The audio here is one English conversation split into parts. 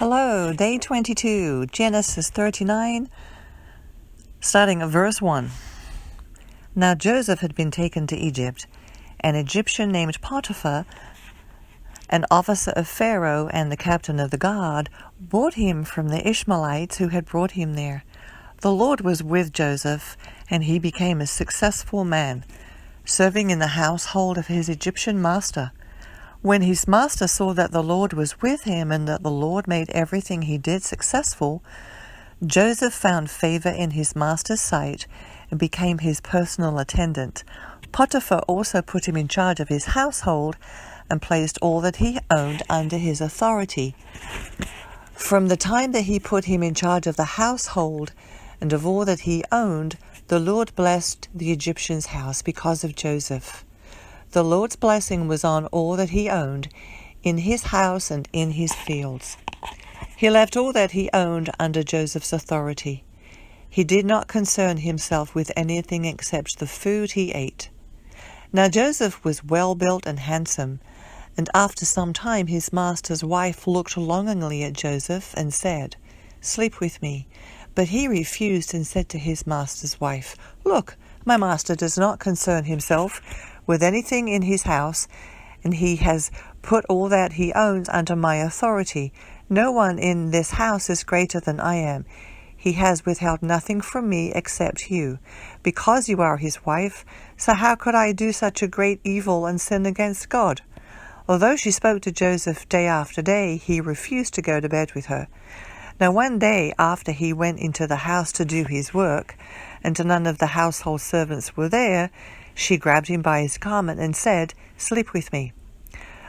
Hello, day 22, Genesis 39, starting at verse 1. Now Joseph had been taken to Egypt. An Egyptian named Potiphar, an officer of Pharaoh and the captain of the guard, bought him from the Ishmaelites who had brought him there. The Lord was with Joseph, and he became a successful man, serving in the household of his Egyptian master. When his master saw that the Lord was with him and that the Lord made everything he did successful, Joseph found favor in his master's sight and became his personal attendant. Potiphar also put him in charge of his household and placed all that he owned under his authority. From the time that he put him in charge of the household and of all that he owned, the Lord blessed the Egyptian's house because of Joseph. The Lord's blessing was on all that he owned, in his house and in his fields. He left all that he owned under Joseph's authority. He did not concern himself with anything except the food he ate. Now Joseph was well-built and handsome, and after some time his master's wife looked longingly at Joseph and said, "Sleep with me." But he refused and said to his master's wife, "Look, my master does not concern himself with anything in his house, and he has put all that he owns under my authority. No one in this house is greater than I am. He has withheld nothing from me except you, because you are his wife. So how could I do such a great evil and sin against God?" Although she spoke to Joseph day after day, he refused to go to bed with her. Now one day after he went into the house to do his work, and none of the household servants were there, she grabbed him by his garment and said, "Sleep with me."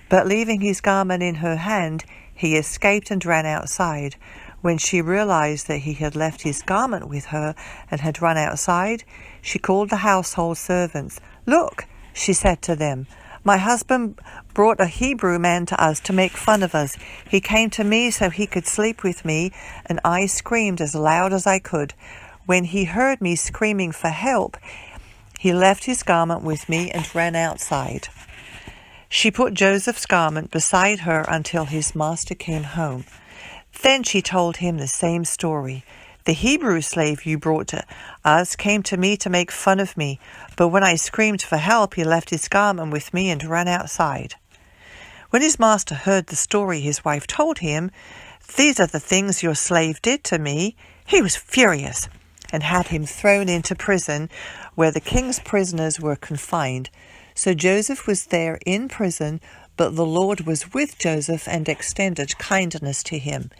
But leaving his garment in her hand, he escaped and ran outside. When she realized that he had left his garment with her and had run outside, she called the household servants. "Look," she said to them, "my husband brought a Hebrew man to us to make fun of us. He came to me so he could sleep with me, and I screamed as loud as I could. When he heard me screaming for help, he left his garment with me and ran outside." She put Joseph's garment beside her until his master came home. Then she told him the same story. "The Hebrew slave you brought to us came to me to make fun of me, but when I screamed for help, he left his garment with me and ran outside." When his master heard the story his wife told him, "These are the things your slave did to me," he was furious and had him thrown into prison, where the king's prisoners were confined. So Joseph was there in prison, but the Lord was with Joseph and extended kindness to him.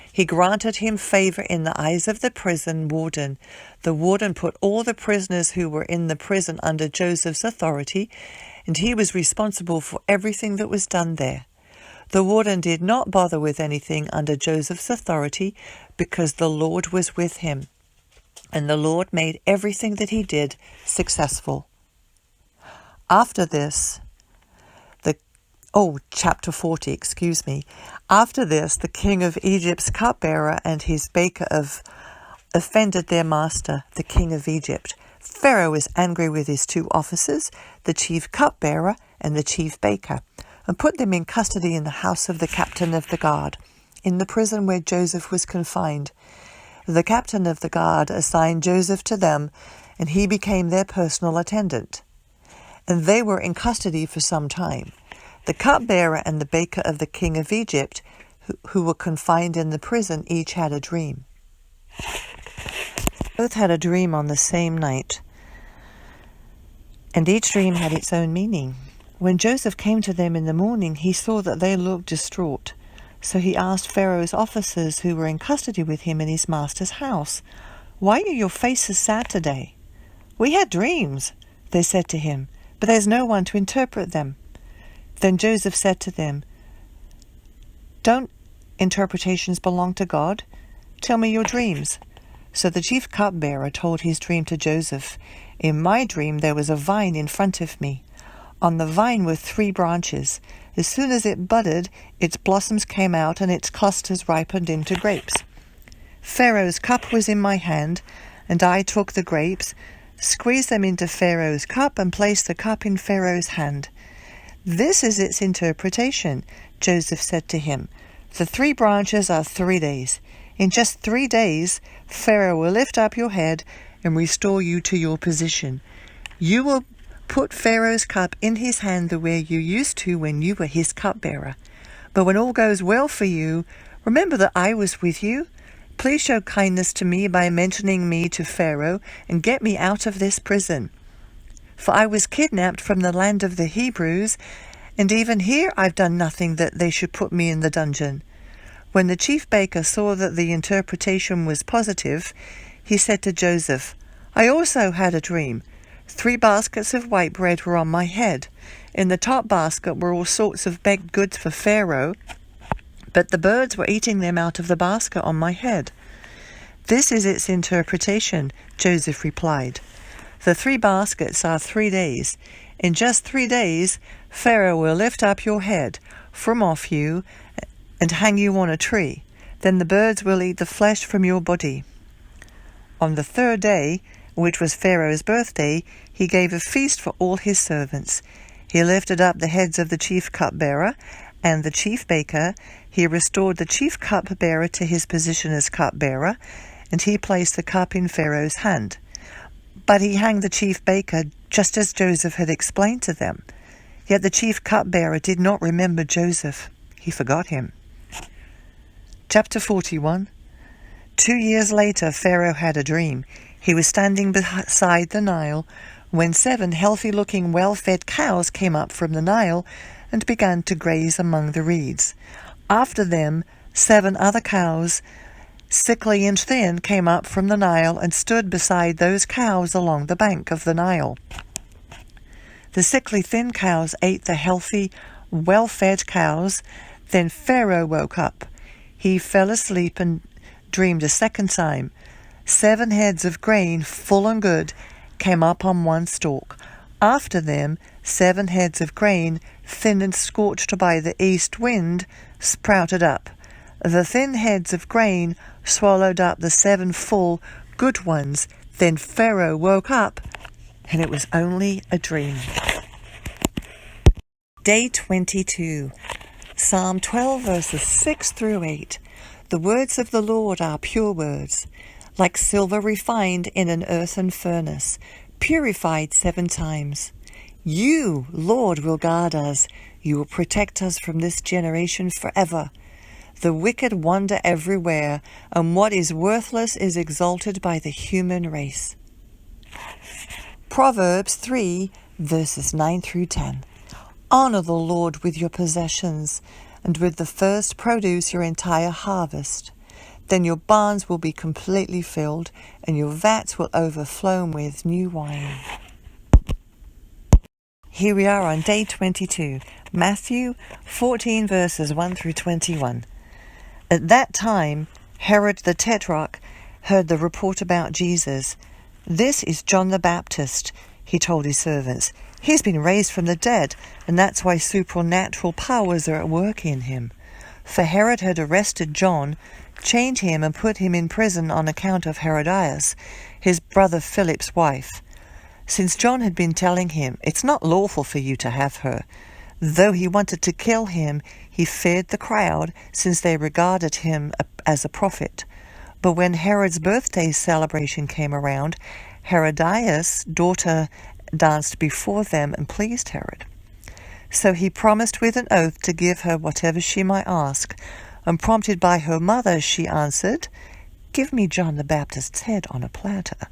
He granted him favor in the eyes of the prison warden. The warden put all the prisoners who were in the prison under Joseph's authority, and he was responsible for everything that was done there. The warden did not bother with anything under Joseph's authority because the Lord was with him, and the Lord made everything that he did successful. After this, chapter 40, After this, the king of Egypt's cupbearer and his baker offended their master, the king of Egypt. Pharaoh was angry with his two officers, the chief cupbearer and the chief baker, and put them in custody in the house of the captain of the guard, in the prison where Joseph was confined. The captain of the guard assigned Joseph to them, and he became their personal attendant. And they were in custody for some time. The cupbearer and the baker of the king of Egypt, who were confined in the prison, each had a dream. Both had a dream on the same night, and each dream had its own meaning. When Joseph came to them in the morning, he saw that they looked distraught. So he asked Pharaoh's officers who were in custody with him in his master's house, "Why are your faces sad today?" "We had dreams," they said to him, "but there's no one to interpret them." Then Joseph said to them, "Don't interpretations belong to God? Tell me your dreams." So the chief cupbearer told his dream to Joseph. "In my dream there was a vine in front of me. On the vine were 3 branches. As soon as it budded, its blossoms came out and its clusters ripened into grapes. Pharaoh's cup was in my hand, and I took the grapes, squeezed them into Pharaoh's cup, and placed the cup in Pharaoh's hand. This is its interpretation," Joseph said to him. The 3 branches are 3 days. In just 3 days, Pharaoh will lift up your head and restore you to your position. You will put Pharaoh's cup in his hand the way you used to when you were his cupbearer. But when all goes well for you, remember that I was with you. Please show kindness to me by mentioning me to Pharaoh and get me out of this prison. For I was kidnapped from the land of the Hebrews, and even here I've done nothing that they should put me in the dungeon." When the chief baker saw that the interpretation was positive, he said to Joseph, "I also had a dream. 3 baskets of white bread were on my head. In the top basket were all sorts of baked goods for Pharaoh, but the birds were eating them out of the basket on my head." "This is its interpretation," Joseph replied. "The 3 baskets are 3 days. In just 3 days, Pharaoh will lift up your head from off you and hang you on a tree. Then the birds will eat the flesh from your body." On the 3rd day, which was Pharaoh's birthday, he gave a feast for all his servants. He lifted up the heads of the chief cupbearer and the chief baker. He restored the chief cupbearer to his position as cupbearer, and he placed the cup in Pharaoh's hand. But he hanged the chief baker just as Joseph had explained to them. Yet the chief cupbearer did not remember Joseph. He forgot him. Chapter 41. 2 years later, Pharaoh had a dream. He was standing beside the Nile when 7 healthy-looking, well-fed cows came up from the Nile and began to graze among the reeds. After them, 7 other cows, sickly and thin, came up from the Nile and stood beside those cows along the bank of the Nile. The sickly, thin cows ate the healthy, well-fed cows. Then Pharaoh woke up. He fell asleep and dreamed a second time. 7 heads of grain, full and good, came up on one stalk. After them, 7 heads of grain, thin and scorched by the east wind, sprouted up. The thin heads of grain swallowed up the 7 full, good ones. Then Pharaoh woke up, and it was only a dream. Day 22. Psalm 12, verses 6 through 8. The words of the Lord are pure words, like silver refined in an earthen furnace, purified 7 times. You, Lord, will guard us. You will protect us from this generation forever. The wicked wander everywhere, and what is worthless is exalted by the human race. Proverbs 3, verses 9 through 10. Honor the Lord with your possessions, and with the first produce your entire harvest. Then your barns will be completely filled, and your vats will overflow with new wine. Here we are on day 22, Matthew 14, verses 1 through 21. At that time, Herod the Tetrarch heard the report about Jesus. "This is John the Baptist," he told his servants. "He's been raised from the dead, and that's why supernatural powers are at work in him." For Herod had arrested John, chained him, and put him in prison on account of Herodias, his brother Philip's wife. Since John had been telling him, "It's not lawful for you to have her," though he wanted to kill him, he feared the crowd, since they regarded him as a prophet. But when Herod's birthday celebration came around, Herodias' daughter danced before them and pleased Herod. So he promised with an oath to give her whatever she might ask, and prompted by her mother, she answered, "Give me John the Baptist's head on a platter."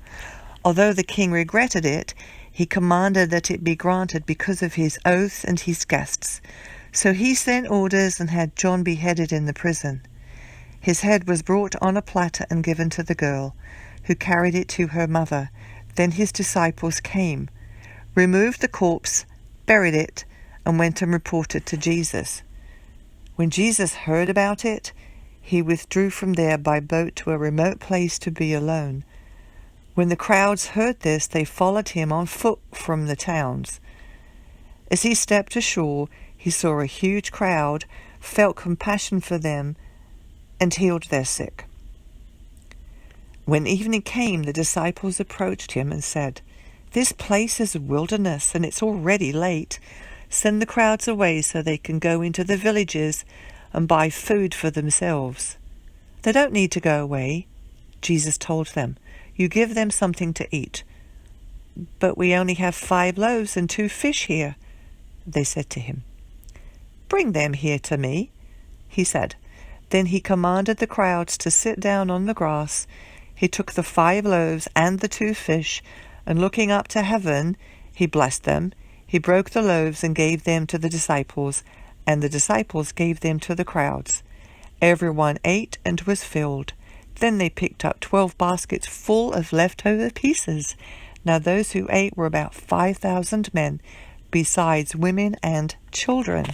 Although the king regretted it, he commanded that it be granted because of his oath and his guests. So he sent orders and had John beheaded in the prison. His head was brought on a platter and given to the girl, who carried it to her mother. Then his disciples came, removed the corpse, buried it, and went and reported to Jesus. When Jesus heard about it, he withdrew from there by boat to a remote place to be alone. When the crowds heard this, they followed him on foot from the towns. As he stepped ashore, he saw a huge crowd, felt compassion for them, and healed their sick. When evening came, the disciples approached him and said, "This place is a wilderness, and it's already late. Send the crowds away so they can go into the villages and buy food for themselves. They don't need to go away, Jesus told them. You give them something to eat. But we only have 5 loaves and 2 fish here, they said to him. Bring them here to me, he said. Then he commanded the crowds to sit down on the grass. He took the 5 loaves and the 2 fish, and looking up to heaven, he blessed them. He broke the loaves and gave them to the disciples, and the disciples gave them to the crowds. Everyone ate and was filled. Then they picked up 12 baskets full of leftover pieces. Now those who ate were about 5,000 men, besides women and children.